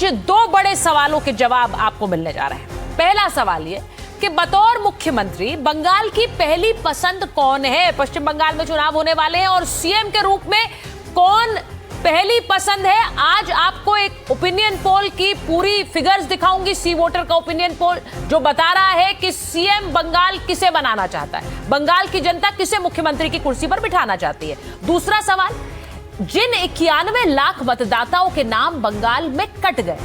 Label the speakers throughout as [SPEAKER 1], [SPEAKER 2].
[SPEAKER 1] आज दो बड़े सवालों के जवाब आपको मिलने जा रहे हैं। पहला सवाल ये कि बतौर मुख्यमंत्री बंगाल की पहली पसंद कौन है? पश्चिम बंगाल में चुनाव होने वाले हैं और सीएम के रूप में कौन पहली पसंद है? आज आपको एक ओपिनियन पोल की पूरी फिगर्स दिखाऊंगी, सी वोटर का ओपिनियन पोल जो बता रहा है कि सीएम बंगाल किसे बनाना चाहता है, बंगाल की जनता किसे मुख्यमंत्री की कुर्सी पर बिठाना चाहती है। दूसरा सवाल, जिन 91 लाख मतदाताओं के नाम बंगाल में कट गए,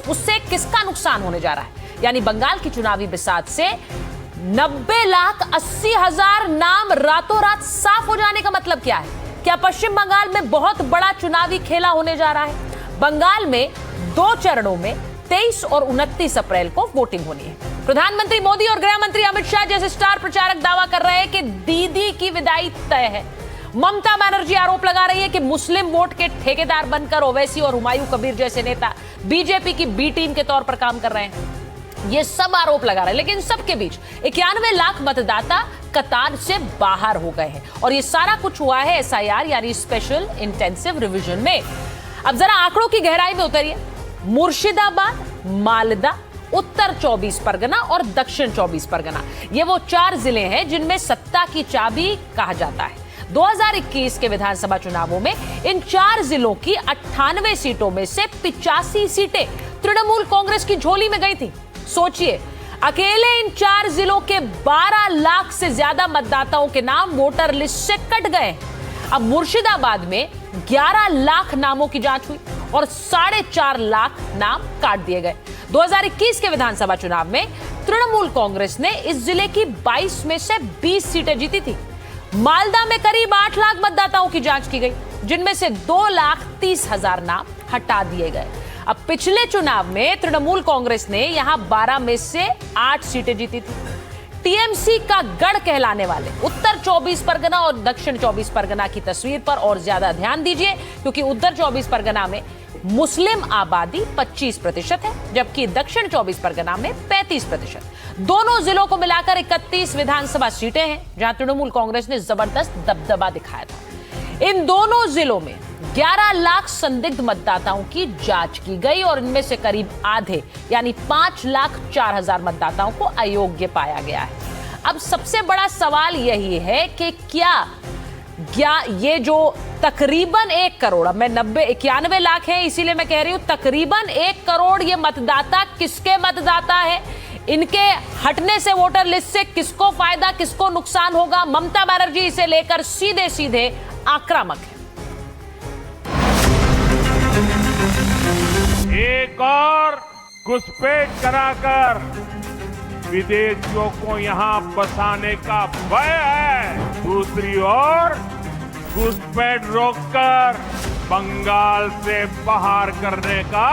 [SPEAKER 1] उससे किसका नुकसान होने जा रहा है? यानी बंगाल की चुनावी बिसात से 90,80,000 नाम रातों रात साफ हो जाने का मतलब क्या है? क्या पश्चिम बंगाल में बहुत बड़ा चुनावी खेला होने जा रहा है? बंगाल में 2 चरणों में 23 और 29 अप्रैल को वोटिंग होनी है। प्रधानमंत्री मोदी और गृह मंत्री अमित शाह जैसे स्टार प्रचारक दावा कर रहे हैं कि दीदी की विदाई तय है। ममता बनर्जी आरोप लगा रही है कि मुस्लिम वोट के ठेकेदार बनकर ओवैसी और हुमायूं कबीर जैसे नेता बीजेपी की बी टीम के तौर पर काम कर रहे हैं। ये सब आरोप लगा रहे हैं, लेकिन सबके बीच 91 लाख मतदाता कतार से बाहर हो गए हैं और ये सारा कुछ हुआ है एसआईआर यानी स्पेशल इंटेंसिव रिवीजन में। अब जरा आंकड़ों की गहराई में उतरिए। मुर्शिदाबाद, मालदा, उत्तर 24 परगना और दक्षिण 24 परगना, ये वो 4 जिले हैं जिनमें सत्ता की चाबी कहा जाता है। 2021 के विधानसभा चुनावों में इन 4 जिलों की 98 सीटों में से 85 सीटें तृणमूल कांग्रेस की झोली में गई थी। सोचिए, अकेले इन 4 जिलों के 12 लाख से ज्यादा मतदाताओं के नाम वोटर लिस्ट से कट गए। अब मुर्शिदाबाद में 11 लाख नामों की जांच हुई और 4.5 लाख नाम काट दिए गए। 2021 के विधानसभा चुनाव में तृणमूल कांग्रेस ने इस जिले की 22 में से 20 सीटें जीती थी। मालदा में करीब 8 लाख मतदाताओं की जांच की गई, जिनमें से 2,30,000 नाम हटा दिए गए। अब पिछले चुनाव में तृणमूल कांग्रेस ने यहां 12 में से 8 सीटें जीती थी। टीएमसी का गढ़ कहलाने वाले उत्तर 24 परगना और दक्षिण 24 परगना की तस्वीर पर और ज्यादा ध्यान दीजिए, क्योंकि उत्तर 24 परगना में मुस्लिम आबादी 25% है, जबकि दक्षिण 24 परगना में 35%। दोनों जिलों को मिलाकर 31 विधानसभा सीटें हैं, जहां तृणमूल कांग्रेस ने जबरदस्त दबदबा दिखाया था। इन दोनों जिलों में 11 लाख संदिग्ध मतदाताओं की जांच की गई और इनमें से करीब आधे यानी 5,04,000 मतदाताओं को अयोग्य पाया गया है। अब सबसे बड़ा सवाल यही है कि क्या ये जो तकरीबन 1 करोड़, अब मैं 91 लाख है इसीलिए मैं कह रही हूं तकरीबन 1 करोड़ ये मतदाता किसके मतदाता है? इनके हटने से वोटर लिस्ट से किसको फायदा, किसको नुकसान होगा? ममता बनर्जी इसे लेकर सीधे सीधे आक्रामक है।
[SPEAKER 2] एक और घुसपैठ कराकर विदेशियों को यहां बसाने का भय है, दूसरी ओर घुसपैठ रोककर बंगाल से बाहर करने का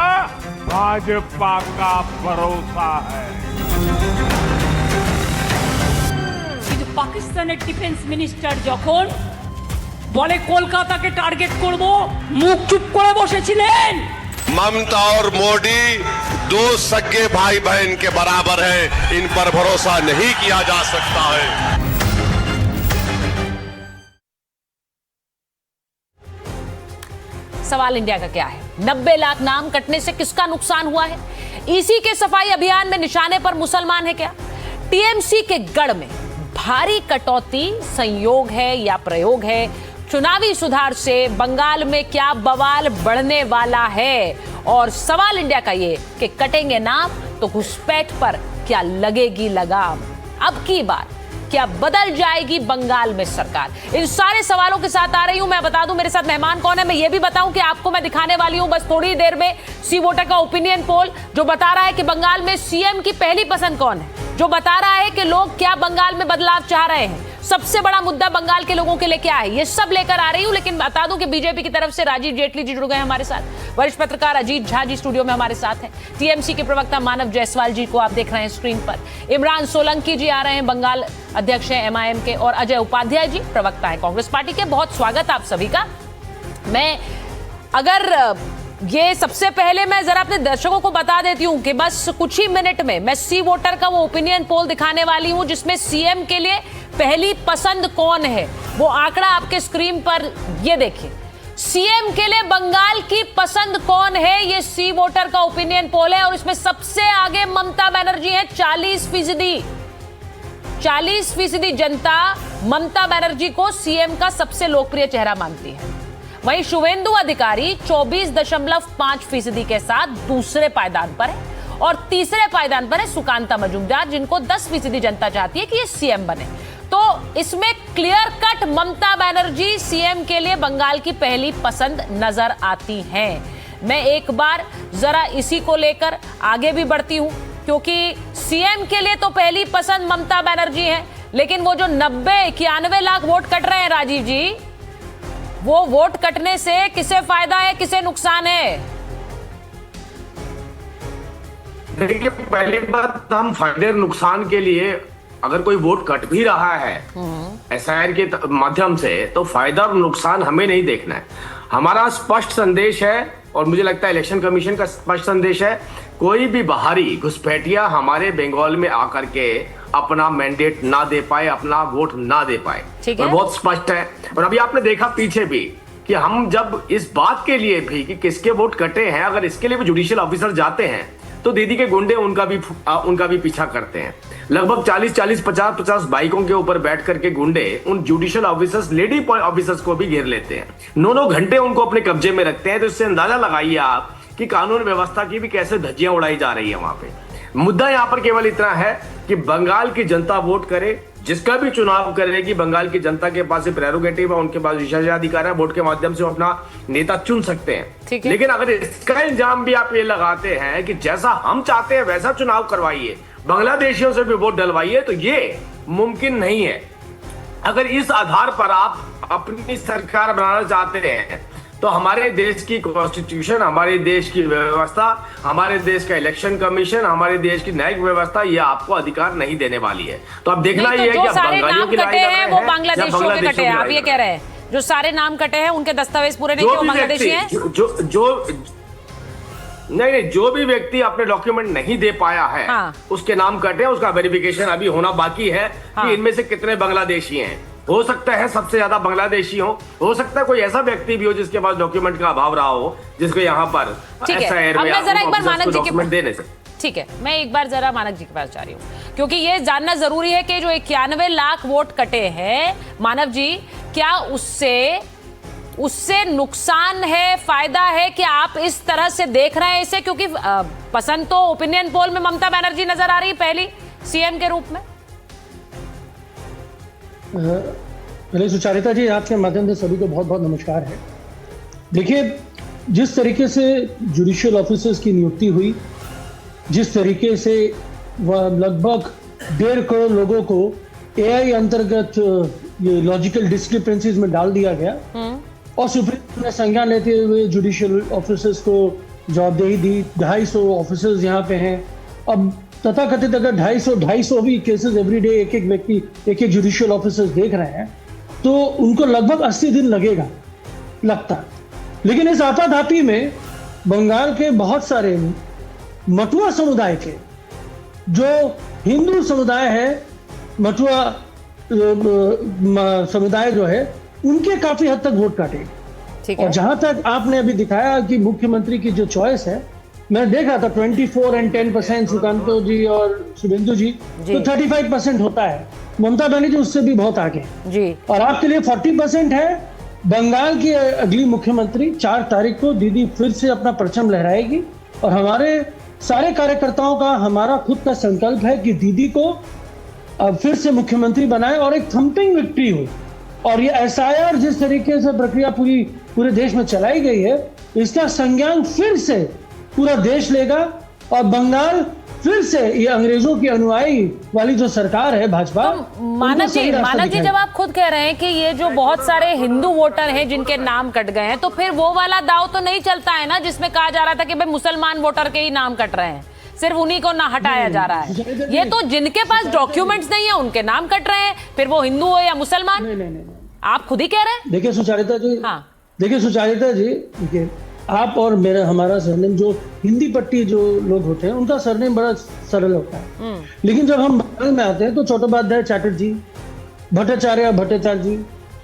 [SPEAKER 2] भाजपा का भरोसा है।
[SPEAKER 3] পাকিস্তানের ডিফেন্স মিনিস্টার যখন বলে কলকাতাকে টার্গেট করব, মুখ চুপ করে বসেছিলেন।
[SPEAKER 4] ममता और मोदी 2 सगे भाई बहन के बराबर हैं, इन पर भरोसा नहीं किया जा सकता है।
[SPEAKER 1] सवाल इंडिया का क्या है? 90 लाख नाम कटने से किसका नुकसान हुआ है? ईसी के सफाई अभियान में निशाने पर मुसलमान है क्या? टीएमसी के गढ़ में भारी कटौती संयोग है या प्रयोग है? चुनावी सुधार से बंगाल में क्या बवाल बढ़ने वाला है? और सवाल इंडिया का ये कि कटेंगे नाम तो घुसपैठ पर क्या लगेगी लगाम? अब की बार क्या बदल जाएगी बंगाल में सरकार? इन सारे सवालों के साथ आ रही हूं। मैं बता दूं मेरे साथ मेहमान कौन है, मैं ये भी बताऊं कि आपको मैं दिखाने वाली हूं बस थोड़ी देर में सी वोटर का ओपिनियन पोल जो बता रहा है कि बंगाल में सीएम की पहली पसंद कौन है, जो बता रहा है कि लोग क्या बंगाल में बदलाव चाह रहे हैं, सबसे बड़ा मुद्दा बंगाल के लोगों के लिए क्या है, ये सब लेकर आ रही हूं। लेकिन बता दूं कि बीजेपी की तरफ से राजीव जेटली जी जुड़ गए हमारे साथ, वरिष्ठ पत्रकार अजीत झा जी स्टूडियो में हमारे साथ हैं, टीएमसी के प्रवक्ता मानव जायसवाल जी को आप देख रहे हैं स्क्रीन पर, इमरान सोलंकी जी आ रहे हैं, बंगाल अध्यक्ष हैं एमआईएम के, और अजय उपाध्याय जी प्रवक्ता है कांग्रेस पार्टी के। बहुत स्वागत आप सभी का। मैं अगर ये सबसे पहले मैं जरा अपने दर्शकों को बता देती हूं कि बस कुछ ही मिनट में मैं सी वोटर का वो ओपिनियन पोल दिखाने वाली हूं जिसमें सीएम के लिए पहली पसंद कौन है वो आंकड़ा आपके स्क्रीन पर ये देखिए। सीएम के लिए बंगाल की पसंद कौन है, ये सी वोटर का ओपिनियन पोल है और इसमें सबसे आगे ममता बनर्जी है 40%। 40% जनता ममता बनर्जी को सीएम का सबसे लोकप्रिय चेहरा मानती है। वहीं शुवेंदु अधिकारी 24.5% के साथ दूसरे पायदान पर है और तीसरे पायदान पर है सुकांता मजूमदार, जिनको 10% जनता चाहती है कि ये सीएम बने। तो इसमें clear cut Mamata Banerjee CM के लिए बंगाल की पहली पसंद नजर आती हैं। मैं एक बार जरा इसी को लेकर आगे भी बढ़ती हूं, क्योंकि सीएम के लिए तो पहली पसंद ममता बनर्जी है, लेकिन वो जो 91 लाख वोट कट रहे हैं राजीव जी, वो वोट कटने से किसे फायदा है, किसे नुकसान है?
[SPEAKER 5] देखिए, पहली बात, हम फायदे नुकसान के लिए अगर कोई वोट कट भी रहा है एसआईआर के माध्यम से, तो फायदा और नुकसान हमें नहीं देखना है। हमारा स्पष्ट संदेश है और मुझे लगता है इलेक्शन कमीशन का स्पष्ट संदेश है, कोई भी बाहरी घुसपैठिया हमारे बंगाल में आकर के अपना मैंडेट ना दे पाए, अपना वोट ना दे पाए। और बहुत स्पष्ट है। और अभी आपने देखा पीछे भी कि हम जब इस बात के लिए भी कि किसके वोट कटे हैं, अगर इसके लिए भी जुडिशियल ऑफिसर जाते हैं तो दीदी के गुंडे उनका भी पीछा करते हैं। लगभग 40 50 बाइकों के ऊपर बैठ करके गुंडे उन जुडिशियल ऑफिसर्स, लेडी ऑफिसर्स को भी घेर लेते हैं, 9 घंटे उनको अपने कब्जे में रखते हैं। तो इससे अंदाजा लगाइए आप कि कानून व्यवस्था की भी कैसे धज्जियां उड़ाई जा रही है वहां पे। मुद्दा यहाँ पर केवल इतना है कि बंगाल की जनता वोट करे, जिसका भी चुनाव करेगी, बंगाल की जनता के पास प्रेरोगेटिव है, उनके पास विशेषाधिकार है, वोट के माध्यम से वो अपना नेता चुन सकते हैं। लेकिन अगर इसका इल्जाम भी आप ये लगाते हैं कि जैसा हम चाहते हैं वैसा चुनाव करवाइए, बांग्लादेशियों से भी वोट डलवाइए, तो ये मुमकिन नहीं है। अगर इस आधार पर आप अपनी सरकार बनाना चाहते हैं तो हमारे देश की कॉन्स्टिट्यूशन, हमारे देश की व्यवस्था, हमारे देश का इलेक्शन कमीशन, हमारे देश की न्यायिक व्यवस्था ये आपको अधिकार नहीं देने वाली है। तो अब देखना ये है कि
[SPEAKER 1] सारे नाम कटे हैं वो बांग्लादेशियों के कटे हैं, आप ये कह रहे हैं जो सारे नाम कटे हैं उनके दस्तावेज पूरे नहीं, वो बांग्लादेशी हैं?
[SPEAKER 5] नहीं, जो भी व्यक्ति अपने डॉक्यूमेंट नहीं दे पाया है, उसके नाम कटे हैं, उसका वेरिफिकेशन अभी होना बाकी है कि इनमें से कितने बांग्लादेशी हैं। हो सकता है सबसे ज्यादा बांग्लादेशी हो सकता है कोई ऐसा व्यक्ति भी हो जिसके पास डॉक्यूमेंट का अभाव रहा हो, जिसको यहाँ पर
[SPEAKER 1] एसआईआर में
[SPEAKER 5] डॉक्यूमेंट देने से।
[SPEAKER 1] ठीक है, मैं एक बार जरा मानक जी के पास जा रही हूँ, क्योंकि ये जानना जरूरी है कि जो 91 लाख वोट कटे हैं मानव जी, क्या उससे नुकसान है, फायदा है कि आप इस तरह से देख रहे हैं इसे? क्योंकि पसंद तो ओपिनियन पोल में ममता बनर्जी नजर आ रही है पहली सीएम के रूप में।
[SPEAKER 6] पहले सुचारिता जी, आपके माध्यम से सभी को बहुत बहुत नमस्कार है। देखिए, जिस तरीके से जुडिशियल ऑफिसर्स की नियुक्ति हुई, जिस तरीके से वह लगभग 1.5 करोड़ लोगों को एआई अंतर्गत ये लॉजिकल डिस्क्रिपेंसीज में डाल दिया गया और सुप्रीम कोर्ट ने संज्ञान लेते हुए जुडिशियल ऑफिसर्स को जवाबदेही दी। 250 ऑफिसर्स यहाँ पे हैं। अब तथाकथित अगर 250 भी केसेस एवरीडे एक व्यक्ति एक जुडिशियल ऑफिसर्स देख रहे हैं तो उनको लगभग 80 दिन लगता। लेकिन इस आपाधापी में बंगाल के बहुत सारे मटुआ समुदाय के, जो हिंदू समुदाय है, मटुआ समुदाय जो है, उनके काफी हद तक वोट काटे। और जहां तक आपने अभी दिखाया कि मुख्यमंत्री की जो चॉइस है, मैं देख रहा था 24 और 10% सुकांतो जी और शुभेंदु जी, तो 35% होता है। ममता बनर्जी उससे भी बहुत आगे जी। और आपके लिए 40% है। बंगाल की अगली मुख्यमंत्री 4 तारीख को दीदी फिर से अपना परचम लहराएगी और हमारे सारे कार्यकर्ताओं का, हमारा खुद का संकल्प है कि दीदी को फिर से मुख्यमंत्री बनाए और एक थम्पिंग विक्ट्री हो। और ये एसआईआर जिस तरीके से प्रक्रिया पूरे देश में चलाई गई है, इसका संज्ञान फिर से पूरा देश लेगा और बंगाल फिर से ये अंग्रेजों की अनुयायी वाली जो सरकार है भाजपा।
[SPEAKER 1] तो मानव जी, जब आप खुद कह रहे हैं कि ये जो बहुत सारे हिंदू वोटर हैं जिनके नाम कट गए हैं, तो फिर वो वाला दाव तो नहीं चलता है ना जिसमें कहा जा रहा था कि भाई मुसलमान वोटर के ही नाम कट रहे हैं, सिर्फ उन्हीं को ना हटाया जा रहा है। ये तो जिनके पास डॉक्यूमेंट्स नहीं है उनके नाम कट रहे हैं, फिर वो हिंदू हो या मुसलमान। नहीं, आप खुद ही कह रहे हैं।
[SPEAKER 6] देखिए सुचारिता जी, देखिए आप और हमारा सरनेम, जो हिंदी पट्टी जो लोग होते हैं उनका सरनेम बड़ा सरल होता है, लेकिन जब हम बंगाल में आते हैं तो चट्टोपाध्याय चैटर्जी, भट्टाचार्य जी,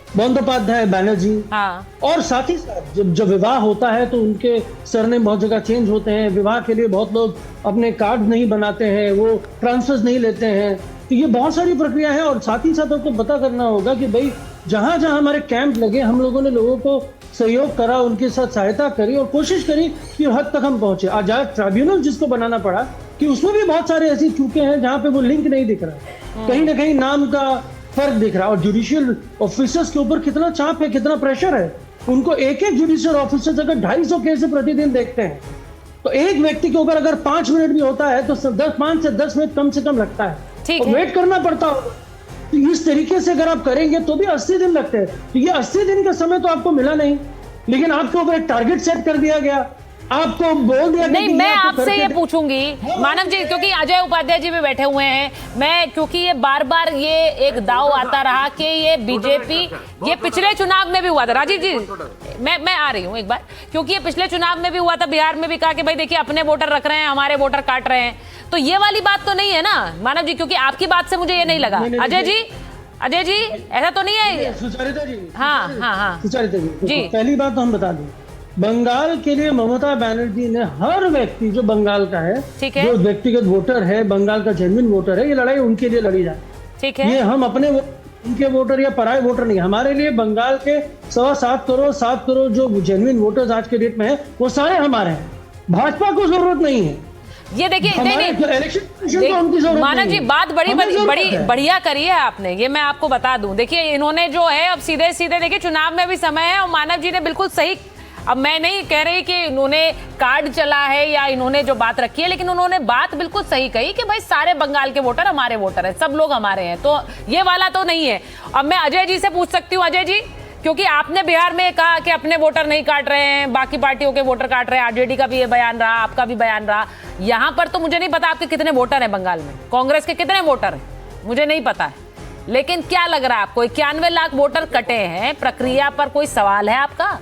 [SPEAKER 6] बंदोपाध्याय बैनर्जी।
[SPEAKER 1] हाँ।
[SPEAKER 6] और साथ ही साथ जब विवाह होता है तो उनके सरनेम बहुत जगह चेंज होते हैं। विवाह के लिए बहुत लोग अपने कार्ड नहीं बनाते हैं, वो ट्रांसफर्स नहीं लेते हैं। तो ये बहुत सारी प्रक्रिया है। और साथ ही साथ आपको पता करना होगा कि भाई जहां जहां हमारे कैंप लगे, हम लोगों ने लोगों को सहयोग करा, उनके साथ सहायता करी और कोशिश करी कि हद तक हम पहुंचे। आज ट्राइब्यूनल जिसको बनाना पड़ा कि उसमें भी बहुत सारे ऐसी चूके हैं जहां पे वो लिंक नहीं दिख रहा, कहीं ना कहीं नाम का फर्क दिख रहा। और जुडिशियल ऑफिसर्स के ऊपर कितना चाप है, कितना प्रेशर है। उनको एक एक जुडिशियल ऑफिसर्स अगर 250 केस प्रतिदिन देखते हैं तो एक व्यक्ति के ऊपर अगर 5 मिनट भी होता है तो 5 से 10 मिनट कम से कम लगता है, और वेट करना पड़ता होगा। तो इस तरीके से अगर आप करेंगे तो भी 80 दिन लगते हैं। तो ये 80 दिन का समय तो आपको मिला नहीं, लेकिन आपके ऊपर एक टारगेट सेट कर दिया गया, आपको बोल दिया।
[SPEAKER 1] नहीं, मैं आपसे ये पूछूंगी मानव जी, क्योंकि अजय उपाध्याय जी भी बैठे हुए हैं। मैं क्योंकि ये बार बार ये एक दाव आता रहा कि ये बीजेपी, ये पिछले चुनाव में भी हुआ था। राजीव जी, मैं आ रही हूँ एक बार, क्योंकि ये पिछले चुनाव में भी हुआ था। बिहार में भी कहा कि भाई देखिए अपने वोटर रख रहे हैं, हमारे वोटर काट रहे हैं। तो ये वाली बात तो नहीं है ना मानव जी, क्योंकि आपकी बात से मुझे ये नहीं लगा। अजय जी ऐसा तो नहीं है।
[SPEAKER 6] सुचरिता जी,
[SPEAKER 1] हाँ
[SPEAKER 6] सुचरिता
[SPEAKER 1] जी,
[SPEAKER 6] पहली बात तो हम बता दें, बंगाल के लिए ममता बनर्जी ने हर व्यक्ति जो बंगाल का है, जो व्यक्तिगत वोटर है, बंगाल का जेन्युइन वोटर है, ये लड़ाई उनके लिए लड़ी जाए।
[SPEAKER 1] ठीक है,
[SPEAKER 6] ये हम अपने उनके वोटर या पराये वोटर नहीं, हमारे लिए बंगाल के 7 करोड़ जो जेन्युइन वोटर्स आज के डेट में है, वो सारे हमारे हैं। भाजपा को जरूरत नहीं है।
[SPEAKER 1] ये देखिए मानव जी, बात बड़ी बढ़िया करी है आपने, ये मैं आपको बता दूं। देखिए इन्होंने जो है अब सीधे सीधे, देखिए चुनाव में भी समय है और मानव जी ने बिल्कुल सही, अब मैं नहीं कह रही कि इन्होंने कार्ड चला है या इन्होंने जो बात रखी है, लेकिन उन्होंने बात बिल्कुल सही कही कि भाई सारे बंगाल के वोटर हमारे वोटर हैं, सब लोग हमारे हैं। तो ये वाला तो नहीं है। अब मैं अजय जी से पूछ सकती हूँ, अजय जी, क्योंकि आपने बिहार में कहा कि अपने वोटर नहीं काट रहे हैं, बाकी पार्टियों के वोटर काट रहे हैं, आरजेडी का भी ये बयान रहा, आपका भी बयान रहा। यहाँ पर तो मुझे नहीं पता आपके कितने वोटर हैं बंगाल में, कांग्रेस के कितने वोटर हैं मुझे नहीं पता है, लेकिन क्या लग रहा है आपको 91 लाख वोटर कटे हैं, प्रक्रिया पर कोई सवाल है आपका?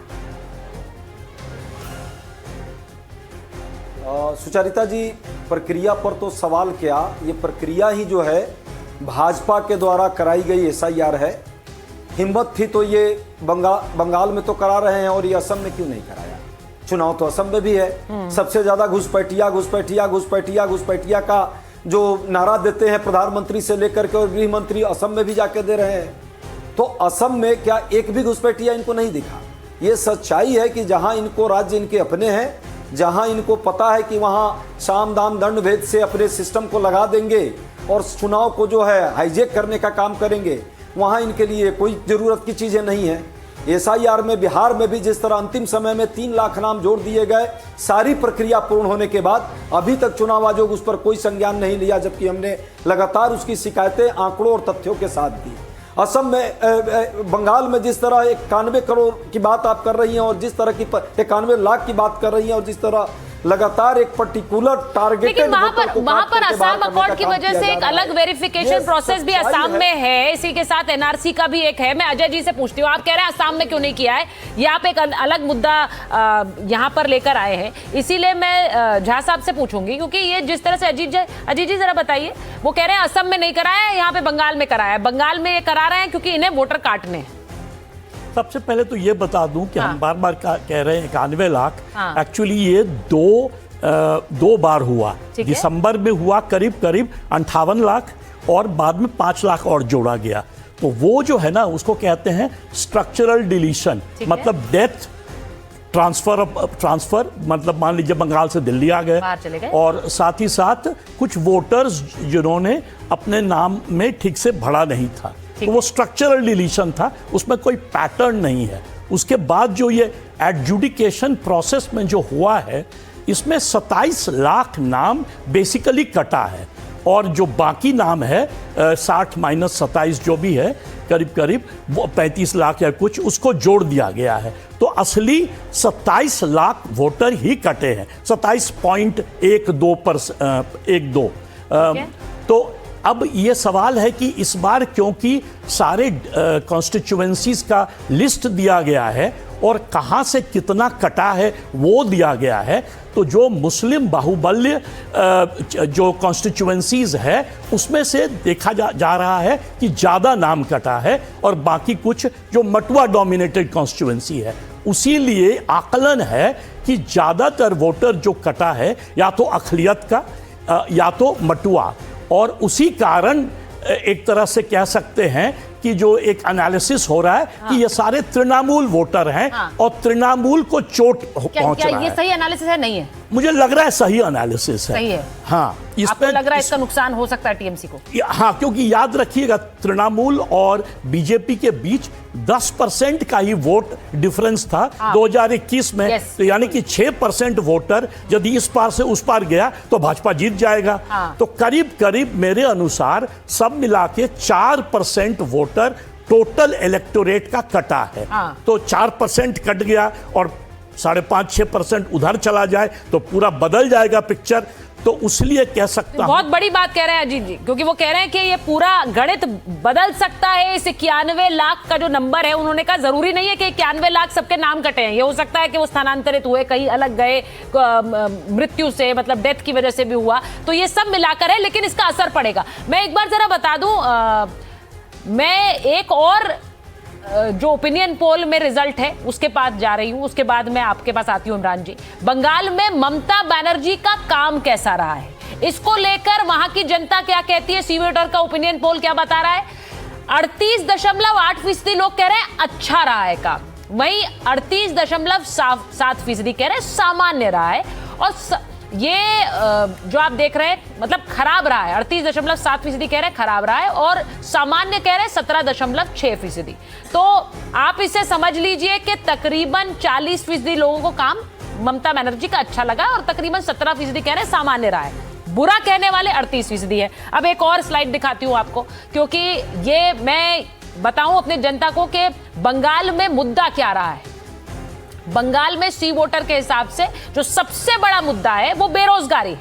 [SPEAKER 7] सुचरिता जी, प्रक्रिया पर तो सवाल क्या, ये प्रक्रिया ही जो है भाजपा के द्वारा कराई गई SIR है। हिम्मत थी तो ये बंगाल में तो करा रहे हैं, और ये असम में क्यों नहीं कराया? चुनाव तो असम में भी है। सबसे ज्यादा घुसपैठिया का जो नारा देते हैं प्रधानमंत्री से लेकर के और गृह मंत्री, असम में भी जाके दे रहे हैं। तो असम में क्या एक भी घुसपैठिया इनको नहीं दिखा? ये सच्चाई है कि जहां इनको राज्य इनके अपने हैं, जहां इनको पता है कि वहां साम दाम दंड भेद से अपने सिस्टम को लगा देंगे और चुनाव को जो है हाईजेक करने का काम करेंगे, वहां इनके लिए कोई जरूरत की चीजें नहीं है। SIR में बिहार में भी जिस तरह अंतिम समय में 3 लाख नाम जोड़ दिए गए, सारी प्रक्रिया पूर्ण होने के बाद अभी तक चुनाव आयोग उस पर कोई संज्ञान नहीं लिया, जबकि हमने लगातार उसकी शिकायतें आंकड़ों और तथ्यों के साथ दी। असम में, बंगाल में जिस तरह 91 करोड़ की बात आप कर रही हैं और जिस तरह की 91 लाख की बात कर रही हैं और जिस तरह लगातार एक पर्टिकुलर टारगेट,
[SPEAKER 1] लेकिन वहां पर असम अकॉर्ड की वजह से एक अलग वेरिफिकेशन प्रोसेस भी असम में है, इसी के साथ NRC का भी एक है। मैं अजय जी से पूछती हूँ, आप कह रहे हैं असम में क्यों नहीं किया है, ये आप एक अलग मुद्दा यहाँ पर लेकर आए हैं, इसीलिए मैं झा साहब से पूछूंगी, क्योंकि ये जिस तरह से अजीत जी जरा बताइए, वो कह रहे हैं असम में नहीं कराया है, यहाँ पे बंगाल में कराया है। बंगाल में ये करा रहे हैं क्योंकि इन्हें वोटर काटने हैं।
[SPEAKER 8] सबसे पहले तो ये बता दूं कि हम बार बार कह रहे हैं 91 लाख, एक्चुअली ये दो बार हुआ। दिसंबर में हुआ करीब 58 लाख और बाद में 5 लाख और जोड़ा गया। तो वो जो है ना, उसको कहते हैं स्ट्रक्चरल डिलीशन, मतलब डेथ ट्रांसफर, मतलब मान लीजिए बंगाल से दिल्ली आ गए और साथ ही साथ कुछ वोटर्स जिन्होंने अपने नाम में ठीक से भरा नहीं था, तो वो स्ट्रक्चरल डिलीशन था, उसमें कोई पैटर्न नहीं है। उसके बाद जो ये एडजुडिकेशन प्रोसेस में जो हुआ है, इसमें 27 लाख नाम बेसिकली कटा है और जो बाकी नाम है 60 माइनस 27 जो भी है, करीब वो 35 लाख या कुछ, उसको जोड़ दिया गया है। तो असली 27 लाख वोटर ही कटे हैं, 27.12%। तो अब ये सवाल है कि इस बार क्योंकि सारे कॉन्स्टिट्यूएंसीज का लिस्ट दिया गया है, और कहां से कितना कटा है वो दिया गया है। तो जो मुस्लिम बाहुबल्य जो कॉन्स्टिट्यूएंसीज है उसमें से देखा जा रहा है कि ज़्यादा नाम कटा है और बाकी कुछ जो मटुआ डोमिनेटेड कॉन्स्टिट्यूएंसी है, उसीलिए आकलन है कि ज़्यादातर वोटर जो कटा है या तो अक़लियत का या तो मटुआ, और उसी कारण एक तरह से कह सकते हैं कि जो एक एनालिसिस हो रहा है कि ये सारे तृणमूल वोटर हैं और तृणमूल को चोट पहुंच रहा है।
[SPEAKER 1] ये सही एनालिसिस है? नहीं है,
[SPEAKER 8] मुझे लग रहा है सही एनालिसिस है।
[SPEAKER 1] सही है।
[SPEAKER 8] हाँ,
[SPEAKER 1] आपको लग रहा है इसका नुकसान हो सकता है टीएमसी को?
[SPEAKER 8] हाँ, क्योंकि याद रखिएगा तृणमूल और बीजेपी के बीच 10% का ही वोट डिफरेंस था 2021 में। तो यानी कि 6% वोटर यदि इस पार से उस पार गया तो भाजपा जीत जाएगा। तो करीब करीब मेरे अनुसार सब मिला के 4% वोटर टोटल इलेक्टोरेट का कटा है। तो 4% कट गया और 5.5-6% उधर चला जाए तो पूरा बदल जाएगा पिक्चर। तो इसलिए कह सकता हूं,
[SPEAKER 1] बहुत बड़ी बात कह रहे हैं अजीत जी, क्योंकि वो कह रहे हैं कि ये पूरा गणित बदल सकता है। इस 91 लाख का जो नंबर है, उन्होंने कहा जरूरी नहीं है कि 91 लाख सबके नाम कटे हैं। ये हो सकता है कि वो स्थानांतरित हुए, कहीं अलग गए, मृत्यु से मतलब डेथ की वजह से भी हुआ। तो ये सब मिलाकर है, लेकिन इसका असर पड़ेगा। मैं एक बार जरा बता दूं, मैं एक और जो ओपिनियन पोल में रिजल्ट है उसके पास जा रही हूं, उसके बाद मैं आपके पास आती हूं। इमरान जी, बंगाल में ममता बनर्जी का काम कैसा रहा है, इसको लेकर वहां की जनता क्या कहती है? सी वोटर का ओपिनियन पोल क्या बता रहा है? 38.8% लोग कह रहे हैं अच्छा रहा है काम, वहीं 38.7% कह रहे हैं सामान्य रहा है, और ये जो आप देख रहे हैं मतलब खराब रहा है। 38.7% कह रहे हैं खराब रहा है और सामान्य कह रहे हैं 17.6%। तो आप इसे समझ लीजिए कि तकरीबन 40% लोगों को काम ममता बनर्जी का अच्छा लगा और तकरीबन 17% कह रहे हैं सामान्य रहा है। बुरा कहने वाले 38% है। अब एक और स्लाइड दिखाती हूं आपको, क्योंकि ये मैं बताऊं अपनी जनता को कि बंगाल में मुद्दा क्या रहा है। बंगाल में सी वोटर के हिसाब से जो सबसे बड़ा मुद्दा है वो बेरोजगारी।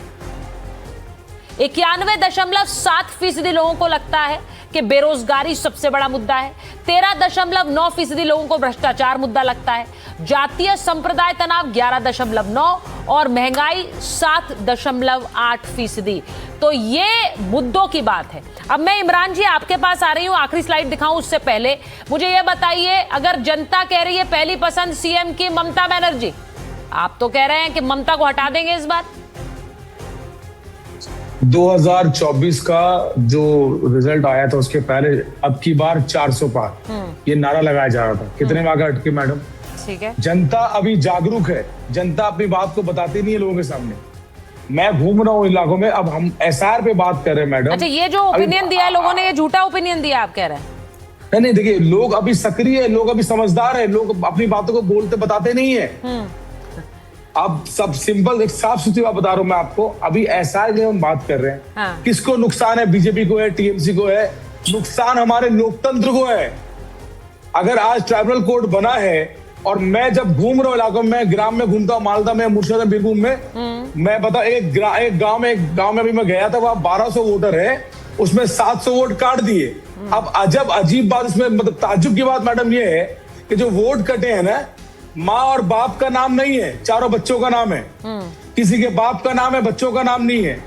[SPEAKER 1] 91.7% लोगों को लगता है कि बेरोजगारी सबसे बड़ा मुद्दा है। 13.9% लोगों को भ्रष्टाचार मुद्दा लगता है। जातीय संप्रदाय तनाव 11.9 और महंगाई 7.8%। तो ये मुद्दों की बात है। अब मैं इमरान जी आपके पास आ रही हूं, आखिरी स्लाइड दिखाऊं उससे पहले मुझे ये बताइए, अगर जनता कह रही है पहली पसंद सीएम की ममता बनर्जी, आप तो कह रहे हैं कि ममता को हटा देंगे इस बार।
[SPEAKER 9] 2024 का जो रिजल्ट आया था उसके पहले अब की बार 400 पार ये नारा लगाया जा रहा था। कितने मार्क्स अटके मैडम?
[SPEAKER 1] ठीक है,
[SPEAKER 9] जनता अभी जागरूक है, जनता अपनी बात को बताती नहीं है लोगों के सामने। मैं घूम रहा हूँ इलाकों में, अब हम एसआर पे बात कर रहे हैं मैडम।
[SPEAKER 1] अच्छा, ये जो ओपिनियन दिया है लोगों ने, ये झूठा ओपिनियन दिया आप कह रहे हैं?
[SPEAKER 9] नहीं, देखिए लोग अभी सक्रिय है, लोग अभी समझदार है, लोग अपनी बातों को बोलते बताते नहीं है। अब सब सिंपल एक साफ सुथरी बात बता रहा हूं मैं आपको। अभी एसआर की हम बात कर रहे हैं, किसको नुकसान है? बीजेपी को है, टीएमसी को है। नुकसान हमारे लोकतंत्र को है। अगर आज ट्राइबल कोर्ट बना है और मैं जब घूम रहा हूँ इलाकों में, ग्राम में घूमता हूँ, मालदा में, मुर्शिदाबाद, बीरभूम में, मैं बता एक गांव में अभी मैं गया था, वहां 1200 वोटर है, उसमें 700 वोट काट दिए। अब अजीब बात इसमें मतलब ताज्जुब की बात मैडम ये है कि जो वोट कटे हैं ना, माँ और बाप का नाम नहीं है, चारों बच्चों का नाम है। किसी के बाप का नाम है, बच्चों का नाम नहीं है।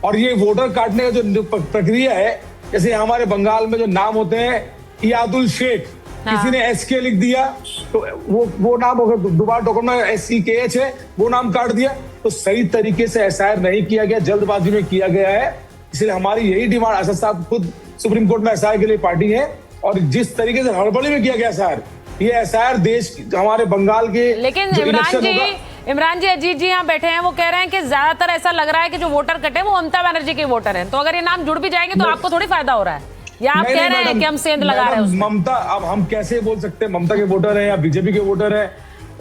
[SPEAKER 9] और ये वोटर काटने का जो प्रक्रिया है, जैसे हमारे बंगाल में जो नाम होते हैं इयादुल शेख, किसी ने एसके लिख दिया तो वो नाम दोबारा डॉक्यूमेंट में SCKH है, वो नाम काट दिया। तो सही तरीके से एसआईआर नहीं किया गया, जल्दबाजी में किया गया है। इसलिए हमारी यही डिमांड, असद साहब खुद सुप्रीम कोर्ट में एसआईआर के लिए पार्टी है, और जिस तरीके से हड़बड़ी में किया गया एसआईआर, ये एसआईआर देश हमारे बंगाल के,
[SPEAKER 1] लेकिन इमरान जी अजीत जी यहाँ बैठे हैं, वो कह रहे हैं कि ज्यादातर ऐसा लग रहा है कि जो वोटर कटे वो ममता बनर्जी के वोटर हैं। तो अगर ये नाम जुड़ भी जाएंगे तो आपको थोड़ी फायदा हो रहा है, या आप कह रहे हैं कि हम सेंध लगा रहे हैं
[SPEAKER 9] ममता? अब हम कैसे बोल सकते हैं ममता के वोटर हैं या बीजेपी के वोटर हैं?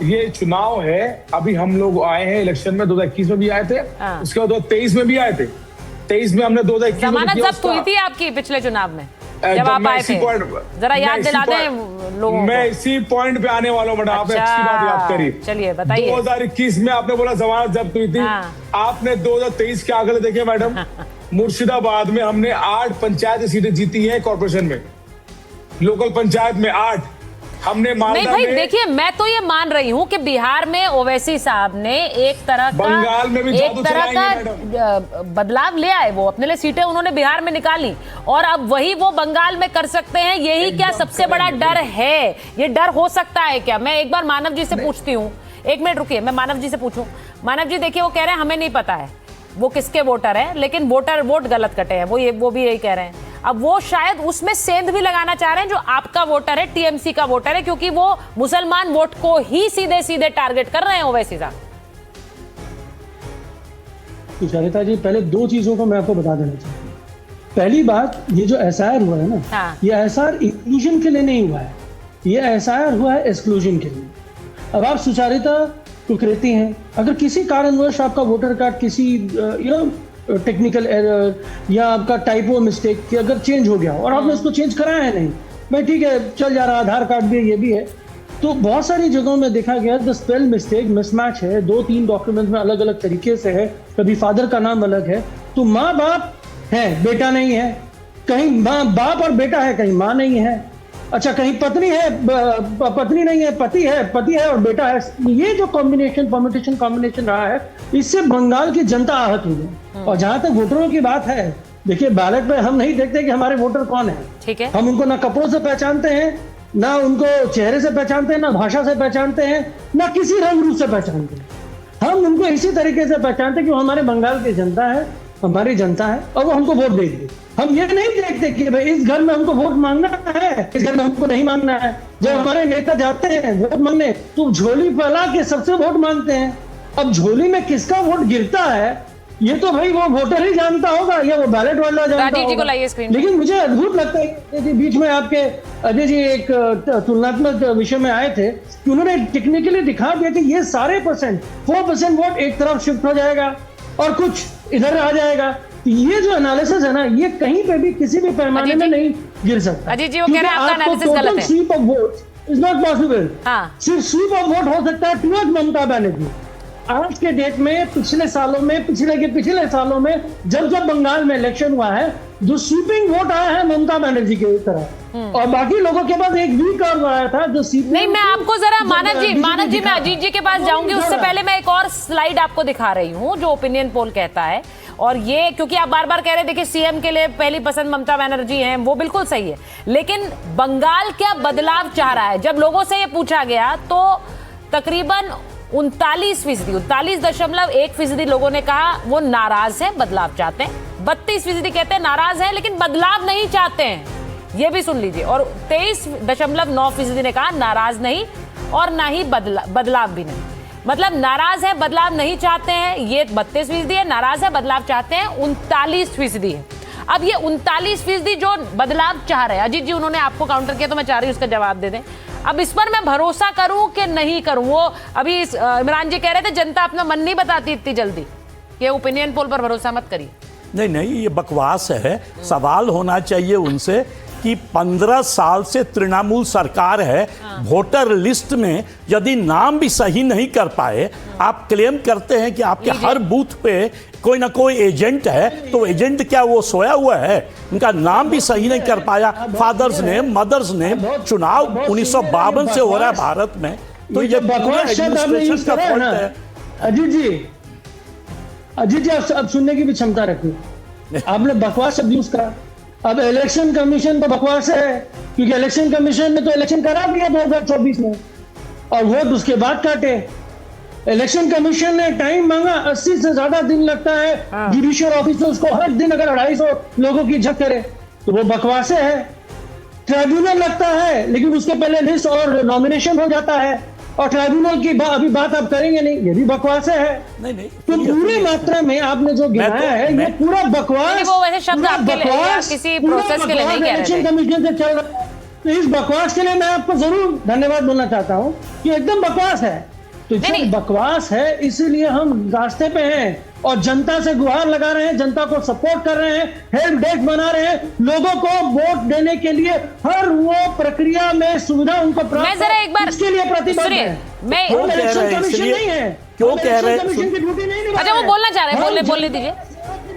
[SPEAKER 9] ये चुनाव है, अभी हम लोग आए हैं इलेक्शन में, 2021 में भी आए थे, उसके बाद 2023 में भी आए थे। 23 में हमने 2021
[SPEAKER 1] जमानत जब्त हुई थी आपकी पिछले चुनाव में जब आप आए थे, जरा याद दिला दें लोगों को।
[SPEAKER 9] मैं इसी पॉइंट पे आने वाला हूँ मैडम, आपने अच्छी बात याद करी।
[SPEAKER 1] चलिए बताइए।
[SPEAKER 9] 2021 में आपने बोला जमानत जब्त हुई थी, आपने 2023 के आंकड़े देखे मैडम। मुर्शिदाबाद में हमने 8 पंचायत सीटें जीती हैं कॉर्पोरेशन में, लोकल पंचायत में 8। हमने
[SPEAKER 1] नहीं
[SPEAKER 9] मालदा
[SPEAKER 1] भाई
[SPEAKER 9] में,
[SPEAKER 1] देखिए, मैं तो ये मान रही हूँ कि बिहार में ओवैसी साहब ने एक तरह का
[SPEAKER 9] बंगाल में भी जादू चलाएंगे
[SPEAKER 1] बदलाव ले आए। वो अपने लिए सीटें उन्होंने बिहार में निकाली और अब वही वो बंगाल में कर सकते हैं। यही क्या सबसे बड़ा डर है? ये डर हो सकता है क्या? मैं एक बार मानव जी से पूछती हूँ, एक मिनट रुकिए, मैं मानव जी से पूछूं। मानव जी देखिए, वो कह रहे हैं हमें नहीं पता है वो किसके वोटर हैं, लेकिन वोट गलत कटे हैं, वो भी यही कह रहे हैं। अब वो शायद उसमें सेंध भी लगाना चाह रहे हैं जो आपका वोटर है, टीएमसी का वोटर है, क्योंकि वो मुसलमान वोट को ही सीधे सीधे टारगेट कर रहे हैं ओवैसी साहब।
[SPEAKER 6] सुचारिता जी, पहले दो चीजों को मैं आपको बता देना चाहता हूँ। पहली बात, ये जो एसआईआर हुआ है ना,
[SPEAKER 1] हाँ।
[SPEAKER 6] ये एसआईआर इंक्लूजन के लिए नहीं हुआ है, ये एसआईआर हुआ है एक्सक्लूजन के लिए। अब आप सुचारिता को कहती हैं, अगर किसी कारणवश आपका वोटर कार्ड किसी टेक्निकल एरर या आपका टाइपो मिस्टेक कि अगर चेंज हो गया और आपने उसको चेंज कराया है नहीं, मैं ठीक है चल जा रहा, आधार कार्ड भी है, ये भी है, तो बहुत सारी जगहों में देखा गया द स्पेल मिस्टेक मिसमैच है, 2-3 डॉक्यूमेंट में अलग अलग तरीके से है, कभी फादर का नाम अलग है, तो माँ बाप है बेटा नहीं है, कहीं माँ बाप और बेटा है, कहीं माँ नहीं है, अच्छा कहीं पत्नी है पत्नी नहीं है, पति है और बेटा है। ये जो कॉम्बिनेशन रहा है, इससे बंगाल की जनता आहत हुई है। और जहां तक वोटरों की बात है, देखिए बैलेट पे हम नहीं देखते कि हमारे वोटर कौन है,
[SPEAKER 1] ठीक है,
[SPEAKER 6] हम उनको ना कपड़ों से पहचानते हैं, ना उनको चेहरे से पहचानते हैं, ना भाषा से पहचानते हैं, ना किसी रंग रूप से पहचानते हैं। हम उनको इसी तरीके से पहचानते हैं कि वो हमारे बंगाल की जनता है, हमारी जनता है और वो हमको वोट देगी। हम ये नहीं देखते कि भाई इस घर में हमको वोट मांगना है, इस घर में हमको नहीं मांगना है। जब हमारे नेता जाते हैं वोट मांगने, तो झोली फैला के सबसे वोट मांगते हैं। अब झोली में किसका वोट गिरता है, ये तो भाई वो वोटर ही जानता होगा या वो बैलेट वाला जानता होगा। लेकिन मुझे अद्भुत लगता है कि बीच में आपके अजय जी एक तुलनात्मक विषय में आए थे कि उन्होंने टेक्निकली दिखा दिया कि ये सारे 4% वोट एक तरफ शिफ्ट हो जाएगा और कुछ इधर आ जाएगा। ये जो एनालिसिस है ना, ये कहीं पे भी किसी भी पैमाने में नहीं गिर सकता।
[SPEAKER 1] अजय जी वो कह रहे हैं आपका एनालिसिस गलत है।
[SPEAKER 6] Sweep of vote is not possible. सिर्फ स्वीप ऑफ वोट हो सकता है टुवर्ड्स ममता बनर्जी। आज के डेट में पिछले सालों में जब बंगाल में इलेक्शन हुआ है, जो स्वीपिंग वोट आया है ममता बनर्जी की तरह, और बाकी लोगों के पास एक वीक और आया था जो
[SPEAKER 1] नहीं। मैं आपको जरा मानव जी मैं अजीत जी के पास जाऊंगी, उससे पहले मैं एक और स्लाइड आपको दिखा रही हूँ जो ओपिनियन पोल कहता है। और ये क्योंकि आप बार बार कह रहे हैं, देखिए सीएम के लिए पहली पसंद ममता बनर्जी हैं, वो बिल्कुल सही है, लेकिन बंगाल क्या बदलाव चाह रहा है? जब लोगों से ये पूछा गया तो तकरीबन 39.1% लोगों ने कहा वो नाराज है, बदलाव चाहते हैं। 32% कहते हैं नाराज है लेकिन बदलाव नहीं चाहते हैं, ये भी सुन लीजिए। और 23.9% ने कहा नाराज नहीं और ना ही बदलाव भी नहीं। मतलब नाराज है, बदलाव नहीं चाहते हैं, ये 32% है, नाराज है, बदलाव चाहते हैं 39% है। अब ये 39% जो बदलाव चाह रहे हैं, अजीत जी उन्होंने आपको काउंटर किया तो मैं चाह रही हूँ उसका जवाब दे दें। अब इस पर मैं भरोसा करूं कि नहीं करूं? वो अभी इमरान जी कह रहे थे जनता अपना मन नहीं बताती इतनी जल्दी, ये ओपिनियन पोल पर भरोसा मत करिए।
[SPEAKER 8] नहीं, ये बकवास है। सवाल होना चाहिए उनसे कि 15 साल से तृणमूल सरकार है, वोटर लिस्ट में यदि नाम भी सही नहीं कर पाए, आप क्लेम करते हैं कि आपके हर बूथ पे कोई ना कोई एजेंट है, तो एजेंट क्या वो सोया हुआ है? उनका नाम भी सही नहीं कर पाया, फादर्स ने मदर्स ने। चुनाव 1952 से हो रहा है भारत में, तो ये
[SPEAKER 6] बकवास शब्द आपने यूज करा है ना अजीत जी, अब सुनने की भी क्षमता रखिए। आपने बकवास शब्द यूज करा। अब इलेक्शन कमीशन तो बकवास है, क्योंकि इलेक्शन कमीशन ने तो इलेक्शन करा दिया 2024 में और वोट उसके बाद काटे। इलेक्शन कमीशन ने टाइम मांगा, 80 से ज्यादा दिन लगता है जुडिशियल ऑफिसर्स को हर दिन अगर 250 लोगों की झक करे तो वो बकवास है। ट्राइब्यूनल लगता है लेकिन उसके पहले लिस्ट और नॉमिनेशन हो जाता है, और ट्राइब्यूनल की अभी बात आप करेंगे नहीं, ये भी बकवास है।
[SPEAKER 8] नहीं,
[SPEAKER 6] तो पूरी मात्रा में आपने जो गिनाया है ये पूरा बकवास,
[SPEAKER 1] वो वैसे शब्द आपके लिए किसी प्रोसेस के लिए नहीं कह रहे थे।
[SPEAKER 6] इलेक्शन कमीशन से चल रहा है, तो इस बकवास के लिए मैं आपको जरूर धन्यवाद बोलना चाहता हूँ कि एकदम बकवास है। तो जब बकवास है इसीलिए हम रास्ते पे हैं और जनता से गुहार लगा रहे हैं, जनता को सपोर्ट कर रहे हैं, हेल्प डेस्क बना रहे हैं, लोगों को वोट देने के लिए हर वो प्रक्रिया में सुविधा उनको प्राप्त,
[SPEAKER 1] मैं जरा एक बार
[SPEAKER 6] इसके लिए प्रतिबद्ध है।
[SPEAKER 1] मैं
[SPEAKER 6] इलेक्शन कमीशन नहीं है,
[SPEAKER 8] क्यों कह रहे हैं?
[SPEAKER 6] कमीशन की ड्यूटी नहीं निभा
[SPEAKER 1] अच्छा वो बोलना चाह रहे हैं, बोलने दीजिए।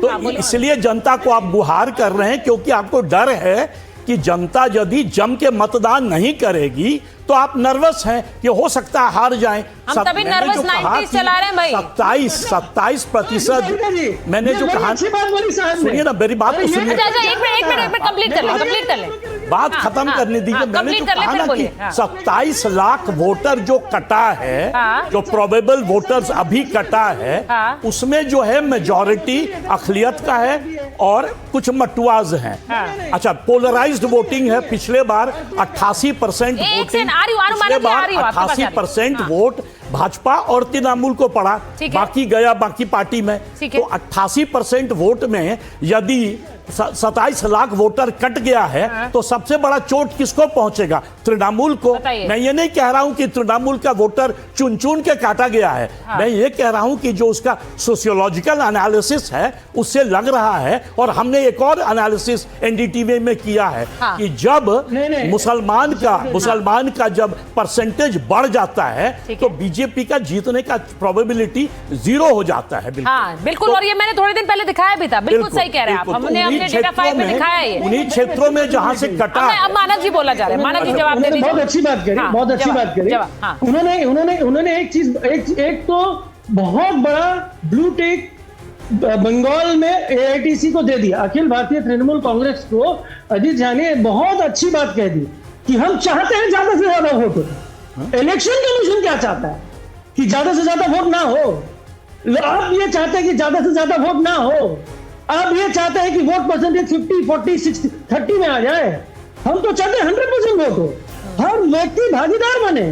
[SPEAKER 8] तो इसलिए जनता को आप गुहार कर रहे हैं क्योंकि आपको डर है कि जनता यदि जम के मतदान नहीं करेगी तो आप नर्वस हैं कि हो सकता है हार जाएं।
[SPEAKER 1] हम तभी नर्वस 90s चला रहे हैं भाई।
[SPEAKER 8] 27% मैंने जो कहा, सुनिए ना मेरी बात तो सुनिए।
[SPEAKER 1] एक मिनट कंप्लीट कर ले
[SPEAKER 8] बात खत्म करने दीजिए। मैंने जो कहा ना कि 27 लाख वोटर जो कटा है, जो प्रोबेबल वोटर्स अभी कटा है, उसमें जो है मेजॉरिटी अखिलियत का है और कुछ मटुआज हैं। अच्छा, पोलराइज्ड वोटिंग है। पिछले बार 88% वोटिंग, पिछले बार 88% वोट भाजपा और तृणमूल को पड़ा, बाकी गया बाकी पार्टी में। तो 88% वोट में यदि 27 लाख वोटर कट गया है तो सबसे बड़ा चोट किसको पहुंचेगा? तृणमूल को। मैं ये नहीं कह रहा हूं कि तृणमूल का वोटर चुन चुन के काटा गया है। मैं ये कह रहा हूं कि जो उसका सोशियोलॉजिकल एनालिसिस है उससे लग रहा है, और हमने एक और एनालिसिस एनडीटीवी में किया है कि जब मुसलमान का जब परसेंटेज बढ़ जाता है तो बीजेपी का जीतने का प्रोबेबिलिटी 0 हो जाता है।
[SPEAKER 1] बिल्कुल। और ये मैंने थोड़े दिन पहले दिखाया भी था। बिल्कुल सही कह रहे हैं आप। हमने अपने डेटा फाइल में दिखाया है।
[SPEAKER 8] उन्हीं क्षेत्रों में जहां से कटा।
[SPEAKER 1] अब मानव जी बोला जा रहा है। मानव जी जवाब दे दीजिए।
[SPEAKER 6] बहुत अच्छी बात करी, बहुत अच्छी बात करी। उन्होंने एक चीज, एक तो बहुत बड़ा ब्लू टिक बंगाल में एआईटीसी को दे दिया। अखिल भारतीय तृणमूल कांग्रेस को अजीत झा ने बहुत अच्छी बात कह दी कि हम चाहते हैं ज्यादा से ज्यादा वोट हो। इलेक्शन कमीशन क्या चाहता है कि ज्यादा से ज्यादा वोट ना हो। आप ये चाहते हैं कि ज्यादा से ज्यादा वोट ना हो। आप ये चाहते हैं कि वोट परसेंटेज 50, 40, 60, 30 में आ जाए। हम तो चाहते हैं 100% वोट हो। हर व्यक्ति भागीदार बने।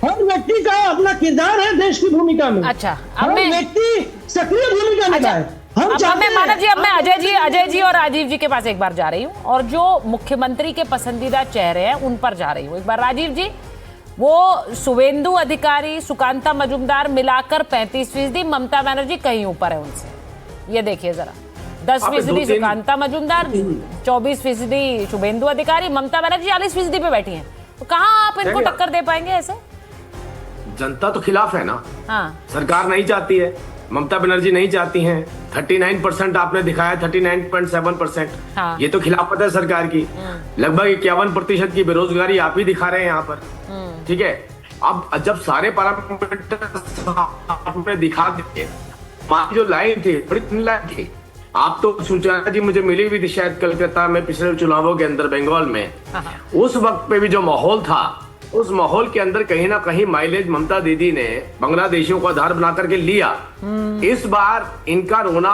[SPEAKER 6] हर व्यक्ति का अपना किरदार है देश की भूमिका में।
[SPEAKER 1] अच्छा,
[SPEAKER 6] हर व्यक्ति सक्रिय भूमिका निभाए।
[SPEAKER 1] मानव जी, अब मैं अजय जी और राजीव जी के पास एक बार जा रही हूँ और जो मुख्यमंत्री के पसंदीदा चेहरे हैं उन पर जा रही हूँ। एक बार राजीव जी, वो शुभेंदु अधिकारी, सुकांता मजूमदार मिलाकर 35%, ममता बनर्जी कहीं ऊपर है उनसे। ये देखिए जरा, 10% सुकांता मजूमदार, 24% शुभेंदु अधिकारी, ममता बनर्जी 40% पे बैठी हैं। तो कहाँ आप इनको टक्कर दे पाएंगे ऐसे?
[SPEAKER 5] जनता तो खिलाफ है ना। सरकार नहीं चाहती है, ममता बनर्जी नहीं चाहती हैं। 39% आपने दिखाया, 39.7%। ये तो खिलाफत है सरकार की। लगभग 51% की बेरोजगारी आप ही दिखा रहे हैं यहाँ पर। ठीक है, अब जब सारे पैरामीटर आपने दिखा दिए, जो लाइन थी बड़ी थिन लाइन थी। आप तो सुचना जी मुझे मिली हुई थी शायद कलकत्ता में पिछले चुनावों के अंदर, बंगाल में। उस वक्त पे भी जो माहौल था, उस माहौल के अंदर कहीं ना कहीं माइलेज ममता दीदी ने बांग्लादेशियों को आधार बना करके लिया। इस बार इनका रोना,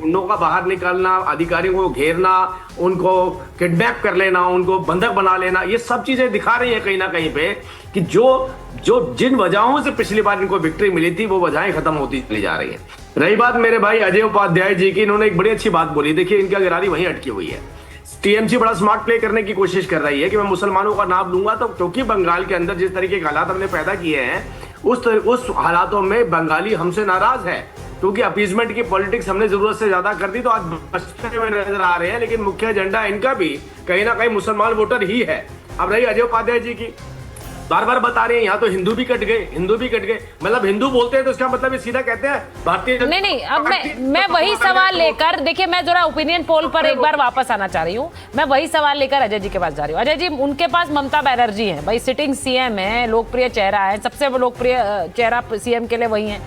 [SPEAKER 5] गुंडों का बाहर निकालना, अधिकारियों को घेरना, उनको किडनैप कर लेना, उनको बंधक बना लेना, ये सब चीजें दिखा रही है कहीं ना कहीं पे कि जो जिन वजहों से पिछली बार इनको विक्ट्री मिली थी वो वजहें खत्म होती चली जा रही है। रही बात मेरे भाई अजय उपाध्याय जी की, इन्होंने एक बड़ी अच्छी बात बोली। देखिए, इनकी गिरारी वहीं अटकी हुई है। टीएमसी बड़ा स्मार्ट प्ले करने की कोशिश कर रही है कि मैं मुसलमानों का नाम लूंगा, तो क्योंकि बंगाल के अंदर जिस तरीके के हालात हमने पैदा किए हैं उस हालातों में बंगाली हमसे नाराज है, क्योंकि अपीजमेंट की पॉलिटिक्स हमने जरूरत से ज्यादा कर दी, तो आज बचते हुए नजर आ रहे हैं। लेकिन मुख्य एजेंडा इनका भी कहीं ना कहीं मुसलमान वोटर ही है। अब रही अजय उपाध्याय जी की, बार बार बता रहे हैं यहाँ तो हिंदू भी कट गए। मतलब हिंदू बोलते हैं तो इसका मतलब ये सीधा कहते हैं भारतीय।
[SPEAKER 1] नहीं, अब मैं वही सवाल लेकर, देखिए मैं जरा ओपिनियन पोल पर एक बार वापस आना चाह रही हूँ। मैं वही सवाल लेकर अजय जी के पास जा रही हूँ। अजय जी, उनके पास ममता बनर्जी है भाई, सिटिंग सीएम है, लोकप्रिय चेहरा है, सबसे लोकप्रिय चेहरा सीएम के लिए वही है।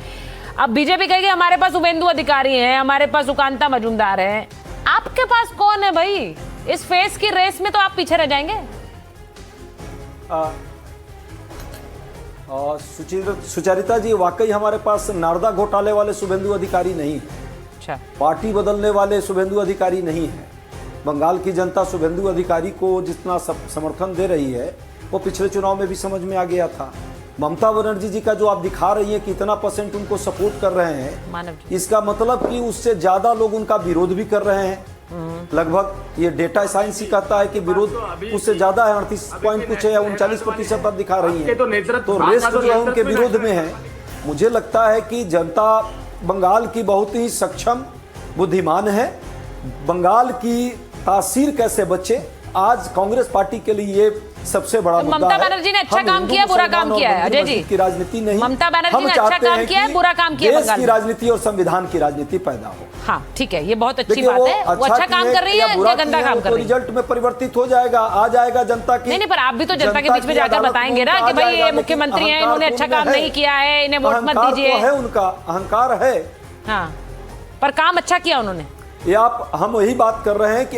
[SPEAKER 1] अब बीजेपी कहेगी हमारे पास शुभेंदु अधिकारी है, हमारे पास सुकांता मजूमदार है। आपके पास कौन है भाई? इस फेस की रेस में तो आप पीछे रह जाएंगे।
[SPEAKER 7] सुचरिता जी, वाकई हमारे पास नारदा घोटाले वाले शुभेंदु अधिकारी नहीं है।
[SPEAKER 1] अच्छा,
[SPEAKER 7] पार्टी बदलने वाले शुभेंदु अधिकारी नहीं है। बंगाल की जनता शुभेंदु अधिकारी को जितना समर्थन दे रही है वो पिछले चुनाव में भी समझ में आ गया था। ममता बनर्जी जी का जो आप दिखा रही हैं कि इतना % उनको सपोर्ट कर रहे हैं, इसका मतलब कि उससे ज्यादा लोग उनका विरोध भी कर रहे हैं। लगभग ये डेटा साइंस ही कहता है कि विरोध उससे ज्यादा है, 38 पॉइंट कुछ है, 39% आप दिखा रही है। तो रेस्ट जो है उनके विरोध में है। मुझे लगता है कि जनता बंगाल की बहुत ही सक्षम, बुद्धिमान है। बंगाल की तासीर कैसे बचे आज कांग्रेस पार्टी के लिए ये सबसे बड़ा मुद्दा है।
[SPEAKER 1] ममता बनर्जी ने अच्छा काम किया, बुरा काम किया है अजय जी
[SPEAKER 7] की राजनीति नहीं,
[SPEAKER 1] ममता बनर्जी ने अच्छा काम किया है, बुरा काम किया
[SPEAKER 7] देश की राजनीति और संविधान की राजनीति पैदा हो।
[SPEAKER 1] हाँ ठीक है, ये बहुत अच्छी बात है। वो अच्छा काम कर रही है या गंदा काम कर रही है,
[SPEAKER 7] रिजल्ट में परिवर्तित हो जाएगा, आ जाएगा जनता की।
[SPEAKER 1] नहीं, पर आप भी तो जनता के बीच में जाकर बताएंगे ना कि भाई ये मुख्यमंत्री हैं, इन्होंने अच्छा काम नहीं किया है, इन्हें वोट मत दीजिए।
[SPEAKER 7] है उनका अहंकार है,
[SPEAKER 1] हाँ, पर काम अच्छा किया उन्होंने।
[SPEAKER 7] ये हम वही बात कर रहे हैं कि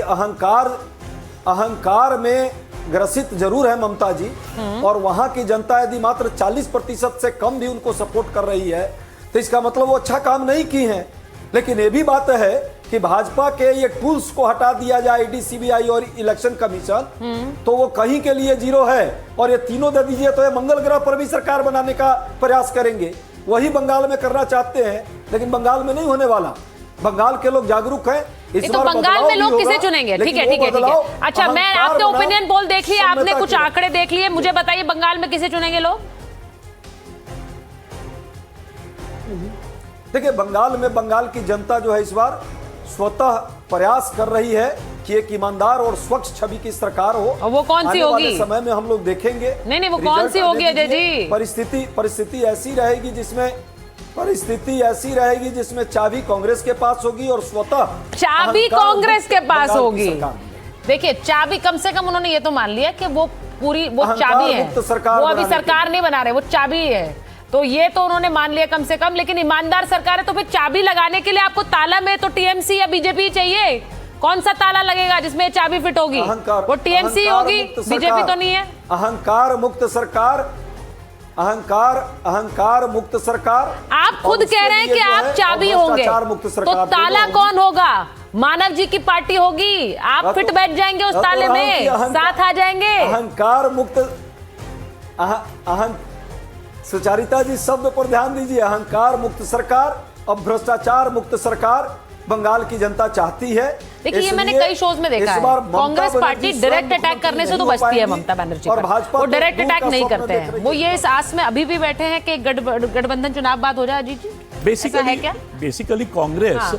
[SPEAKER 7] अहंकार में ग्रसित जरूर है ममता जी, और वहां की जनता यदि मात्र 40% से कम भी उनको सपोर्ट कर रही है तो इसका मतलब वो अच्छा काम नहीं की है। लेकिन ये भी बात है कि भाजपा के ये टूल्स को हटा दिया जाए, ईडी, सीबीआई और इलेक्शन कमीशन, तो वो कहीं के लिए जीरो है, और ये तीनों दे दीजिए तो ये मंगल ग्रह पर भी सरकार बनाने का प्रयास करेंगे। वही बंगाल में करना चाहते हैं, लेकिन बंगाल में नहीं होने वाला। बंगाल के लोग जागरूक हैं। इस
[SPEAKER 1] तो बंगाल में लोग किसे चुनेंगे? ठीक है ठीक है ठीक है। अच्छा, मैं आपने ओपिनियन पोल देख लिया, आपने कुछ आंकड़े देख लिए, मुझे बताइए बंगाल में किसे चुनेंगे लोग?
[SPEAKER 7] देखिए, बंगाल की जनता जो है इस बार स्वतः प्रयास कर रही है कि एक ईमानदार और स्वच्छ छवि की सरकार हो।
[SPEAKER 1] और वो कौन सी होगी?
[SPEAKER 7] समय में हम लोग देखेंगे।
[SPEAKER 1] नहीं, वो कौन सी होगी अजय जी?
[SPEAKER 7] परिस्थिति ऐसी रहेगी जिसमें चाबी कांग्रेस के पास होगी और स्वतः
[SPEAKER 1] चाबी कांग्रेस के पास होगी। देखिए, चाबी कम से कम उन्होंने ये तो मान लिया कि वो चाबी है, वो अभी सरकार नहीं बना रहे, वो चाबी है, तो ये तो उन्होंने मान लिया कम से कम। लेकिन ईमानदार सरकार है तो फिर चाबी लगाने के लिए आपको ताला में तो टीएमसी या बीजेपी चाहिए। कौन सा ताला लगेगा जिसमें चाबी फिट होगी? वो टीएमसी होगी, बीजेपी तो नहीं है।
[SPEAKER 7] अहंकार मुक्त सरकार।
[SPEAKER 1] आप खुद कह रहे हैं कि आप चाबी होंगे, तो ताला कौन होगा? मानव जी की पार्टी होगी, आप फिट बैठ जाएंगे उस ताले में, साथ आ जाएंगे।
[SPEAKER 7] अहंकार मुक्त, सुचारिता जी शब्द पर ध्यान दीजिए। अहंकार मुक्त सरकार और भ्रष्टाचार मुक्त सरकार बंगाल की जनता चाहती है।
[SPEAKER 1] देखिए, ये मैंने कई शोज में देखा है, कांग्रेस पार्टी डायरेक्ट अटैक करने से तो बचती है ममता बनर्जी पर, वो डायरेक्ट अटैक नहीं करते हैं। वो ये इस आस में अभी भी बैठे हैं कि गठबंधन चुनाव बाद हो जाए। अजीत जी,
[SPEAKER 8] बेसिकली कांग्रेस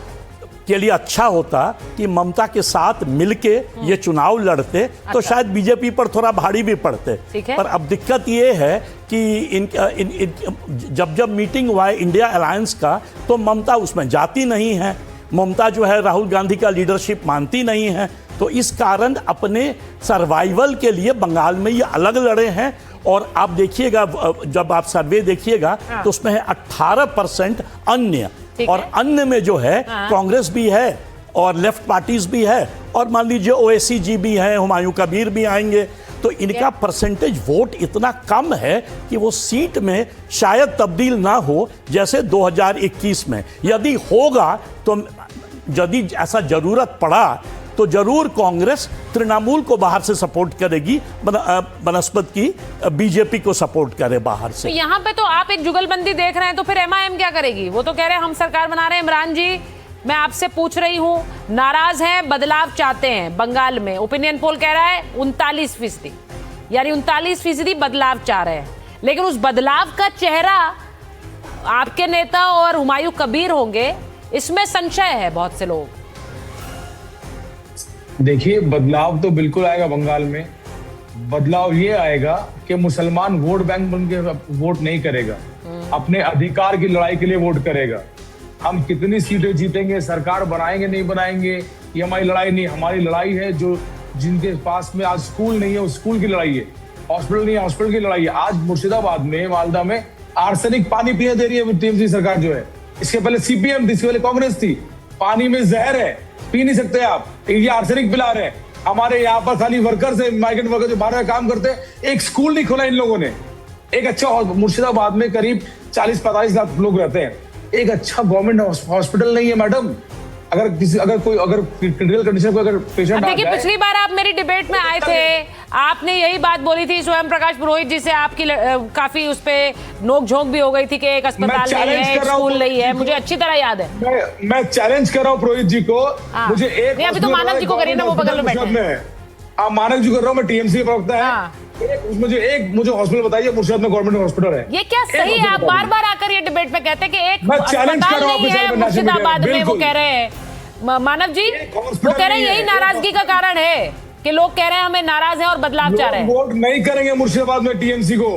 [SPEAKER 8] के लिए अच्छा होता कि ममता के साथ मिलके ये चुनाव लड़ते, तो शायद बीजेपी पर थोड़ा भारी भी पड़ते। पर अब दिक्कत ये है कि जब मीटिंग हुआ है इंडिया अलायंस का, तो ममता उसमें जाती नहीं है। ममता जो है राहुल गांधी का लीडरशिप मानती नहीं है, तो इस कारण अपने सर्वाइवल के लिए बंगाल में ये अलग लड़े हैं। और आप देखिएगा, जब आप सर्वे देखिएगा तो उसमें है 18% अन्य, और अन्य में जो है कांग्रेस भी है और लेफ्ट पार्टीज भी है, और मान लीजिए ओवैसी जी भी हैं, हुमायूं कबीर भी आएंगे। तो इनका परसेंटेज वोट इतना कम है कि वो सीट में शायद तब्दील ना हो जैसे 2021 में। यदि होगा तो यदि ऐसा जरूरत पड़ा तो जरूर कांग्रेस तृणमूल को बाहर से सपोर्ट करेगी, बनस्पत की बीजेपी को सपोर्ट करे बाहर से।
[SPEAKER 1] तो यहाँ पे तो आप एक जुगलबंदी देख रहे हैं, तो फिर एमआईएम क्या करेगी? वो तो कह रहे हैं हम सरकार बना रहे हैं। इमरान जी, मैं आपसे पूछ रही हूँ, नाराज हैं, बदलाव चाहते हैं बंगाल में, ओपिनियन पोल कह रहा है 39%, यानी 39% बदलाव चाह रहे हैं। लेकिन उस बदलाव का चेहरा आपके नेता और हुमायूं कबीर होंगे, इसमें संशय है बहुत से लोग।
[SPEAKER 9] देखिए, बदलाव तो बिल्कुल आएगा बंगाल में। बदलाव ये आएगा कि मुसलमान वोट बैंक बन के वोट नहीं करेगा, अपने अधिकार की लड़ाई के लिए वोट करेगा। हम कितनी सीटें जीतेंगे, सरकार बनाएंगे नहीं बनाएंगे, ये हमारी लड़ाई नहीं। हमारी लड़ाई है जो जिनके पास में आज स्कूल नहीं है, उस स्कूल की लड़ाई है। हॉस्पिटल नहीं है, हॉस्पिटल की लड़ाई है। आज मुर्शिदाबाद में, मालदा में आर्सेनिक पानी पीने दे रही है टीएमसी सरकार जो है। इसके पहले सीपीएम थी, इसके पहले कांग्रेस थी। पानी में जहर है, पी नहीं सकते आप, ये आर्सेनिक पिला रहे हैं। हमारे यहाँ पर खाली वर्कर्स है, माइग्रेंट वर्कर जो बाहर काम करते हैं, एक स्कूल नहीं खोला इन लोगों ने। एक अच्छा, मुर्शिदाबाद में करीब 40-45 लाख लोग रहते हैं, एक अच्छा गवर्नमेंट हॉस्पिटल नहीं है मैडम। अगर क्रिटिकल कंडीशन को अगर पेशेंट,
[SPEAKER 1] देखिए, पिछली बार आप मेरी डिबेट में आए थे, आपने यही बात बोली थी स्वयं प्रकाश पुरोहित जी से, आपकी काफी उस पे नोक झोंक भी हो गई थी कि एक अस्पताल नहीं है, एक स्कूल नहीं है, मुझे अच्छी तरह याद है।
[SPEAKER 9] मैं चैलेंज कर रहा हूँ पुरोहित जी को, मुझे एक,
[SPEAKER 1] अभी तो मानव जी को करिए ना, वो बगल में बैठे हैं।
[SPEAKER 9] मानव जी कर रहा हूँ, मैं टीएमसी प्रवक्ता है। मुझे हॉस्पिटल बताइए मुर्शिदाबाद में गवर्नमेंट हॉस्पिटल है।
[SPEAKER 1] ये क्या सही है? आप बार बार आकर ये डिबेट में कहते हैं कि एक अस्पताल नहीं है मुर्शिदाबाद में, वो कह रहे हैं। मानव जी, वो कह रहे हैं यही नाराजगी का कारण है। कि लोग कह रहे हैं हमें नाराज हैं और बदलाव चाह रहे हैं।
[SPEAKER 9] वोट नहीं करेंगे मुर्शिदाबाद में टीएमसी को।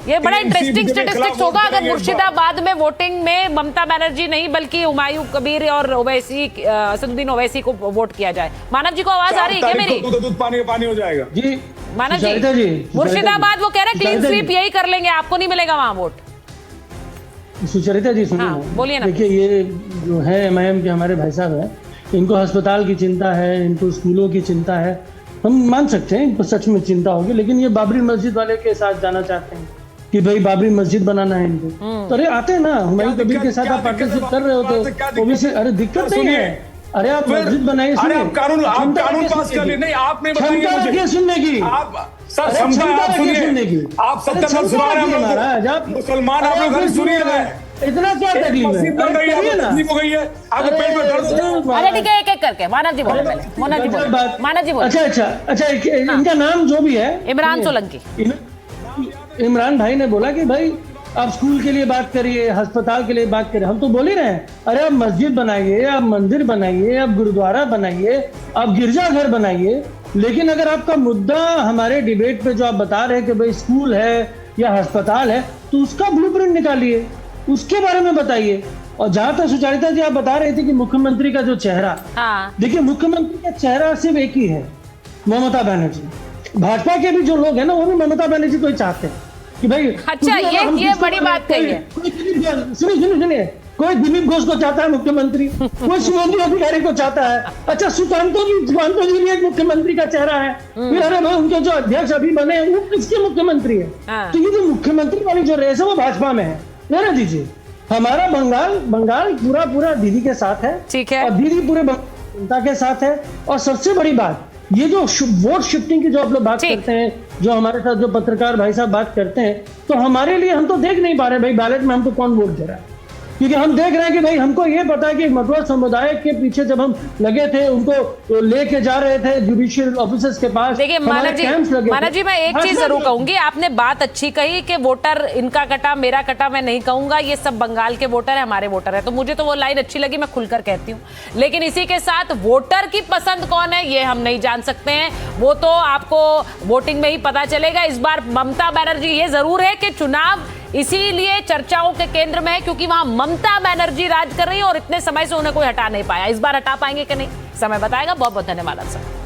[SPEAKER 1] ये बड़ा इंटरेस्टिंग
[SPEAKER 9] TMC के
[SPEAKER 1] स्टेटिस्टिक्स
[SPEAKER 9] खिलाफ
[SPEAKER 1] होगा
[SPEAKER 9] वोट
[SPEAKER 1] अगर
[SPEAKER 9] करेंगे
[SPEAKER 1] मुर्शिदाबाद में वोटिंग में ममता बनर्जी नहीं बल्कि हुमायूं कबीर और ओवैसी, असदुद्दीन ओवैसी को वोट किया जाए। मानव जी को आवाज आ रही है क्या मेरी?
[SPEAKER 9] दूध पानी का पानी हो जाएगा
[SPEAKER 6] जी।
[SPEAKER 1] मानव
[SPEAKER 6] सुचरिता
[SPEAKER 1] जी,
[SPEAKER 6] जी,
[SPEAKER 1] मुर्शिदाबाद वो कह रहे हैं क्लीन
[SPEAKER 6] सुचरिता जी।
[SPEAKER 1] स्वीप यही कर लेंगे, आपको नहीं मिलेगा वहां वोट।
[SPEAKER 6] सुचरिता जी सुनिए,
[SPEAKER 1] हाँ, बोलिए ना।
[SPEAKER 6] देखिए ये जो है एमआईएम के हमारे भाई साहब हैं, इनको अस्पताल की चिंता है, इनको स्कूलों की चिंता है, हम मान सकते हैं इनको सच में चिंता होगी, लेकिन ये बाबरी मस्जिद वाले के साथ जाना चाहते हैं कि भाई बाबरी मस्जिद बनाना है इनको। तो अरे आते हैं ना, हुमायूं कबीर के साथ आप पार्टनरशिप कर रहे हो तो ओबीसी, अरे दिक्कत नहीं है। अरे आप मस्जिद बनाइए,
[SPEAKER 9] अरे आप कानून पास कर लिए। नहीं, आप नहीं बताइए
[SPEAKER 6] क्षमता रखिए सुनने की।
[SPEAKER 9] आप सर
[SPEAKER 6] अरे
[SPEAKER 9] क्षमता
[SPEAKER 6] क्षमता
[SPEAKER 9] आप
[SPEAKER 6] रखिए
[SPEAKER 9] सुनिए।
[SPEAKER 6] सुनने की।
[SPEAKER 9] आप
[SPEAKER 6] अरे
[SPEAKER 9] 70
[SPEAKER 6] क्षमता
[SPEAKER 9] सुना रहे
[SPEAKER 6] रखिए
[SPEAKER 9] हैं
[SPEAKER 6] महाराज, आप
[SPEAKER 9] मुसलमान आप लोग सुनिए
[SPEAKER 6] इतना क्या तकलीफ है?
[SPEAKER 9] मस्जिद बन रही है,
[SPEAKER 6] करिए ना।
[SPEAKER 9] तकलीफ हो गई है, आपके पेट में दर्द होता है।
[SPEAKER 1] अरे ठीक है, एक एक करके मानव जी बोले पहले। मानव जी बोले, मानव जी बोले।
[SPEAKER 6] अच्छा, इनका नाम जो भी है
[SPEAKER 1] इमरान सोलंकी।
[SPEAKER 6] इमरान भाई ने बोला कि भाई आप स्कूल के लिए बात करिए, अस्पताल के लिए बात करिए, हम तो बोल ही रहे हैं। अरे आप मस्जिद बनाइए, आप मंदिर बनाइए, आप गुरुद्वारा बनाइए, आप गिरजाघर बनाइए, लेकिन अगर आपका मुद्दा हमारे डिबेट पे जो आप बता रहे हैं कि भाई स्कूल है या अस्पताल है, तो उसका ब्लूप्रिंट निकालिए, उसके बारे में बताइए। और जहां तक सुचरिता जी आप बता रहे थे कि मुख्यमंत्री का जो चेहरा, देखिए मुख्यमंत्री का चेहरा सिर्फ एक ही है, ममता बनर्जी। भाजपा के भी जो लोग हैं ना, वो भी ममता बनर्जी को ही चाहते हैं कि भाई।
[SPEAKER 1] अच्छा, ये बड़ी बात कही है।
[SPEAKER 6] सुनिए, कोई दिलीप घोष को चाहता है मुख्यमंत्री, कोई शुभेंदु अधिकारी को चाहता है। अच्छा, सुकांतो जी भी एक मुख्यमंत्री का चेहरा है। फिर अरे भाई उनके जो अध्यक्ष अभी बने हैं वो किसके मुख्यमंत्री है? तो ये जो मुख्यमंत्री वाली जो रेस है वो भाजपा में है। रहने दीजिए, हमारा बंगाल पूरा दीदी के साथ है,
[SPEAKER 1] ठीक है,
[SPEAKER 6] और दीदी पूरे जनता के साथ है। और सबसे बड़ी बात, ये जो वोट शिफ्टिंग की जो आप लोग बात करते हैं, जो हमारे साथ जो पत्रकार भाई साहब बात करते हैं, तो हमारे लिए हम तो देख नहीं पा रहे भाई बैलेट में हमको कौन वोट दे रहा है, क्योंकि हम देख रहे हैं कि भाई हमको ये पता है कि मधुआ समुदाय के पीछे जब हम लगे थे, उनको लेके जा रहे थे जुडिशियल ऑफिसर्स के पास।
[SPEAKER 1] देखिए मानव जी मैं एक चीज जरूर कहूंगी, आपने बात अच्छी कही कि वोटर इनका कटा मेरा कटा, मैं नहीं कहूंगा, ये सब बंगाल के वोटर है, हमारे वोटर है, तो मुझे तो वो लाइन अच्छी लगी, मैं खुलकर कहती हूँ। लेकिन इसी के साथ वोटर की पसंद कौन है ये हम नहीं जान सकते हैं, वो तो आपको वोटिंग में ही पता चलेगा। इस बार ममता बनर्जी, ये जरूर है कि चुनाव इसीलिए चर्चाओं के केंद्र में है क्योंकि वहां ममता बनर्जी राज कर रही है और इतने समय से उन्हें कोई हटा नहीं पाया। इस बार हटा पाएंगे कि नहीं, समय बताएगा। बहुत बहुत धन्यवाद आप सब।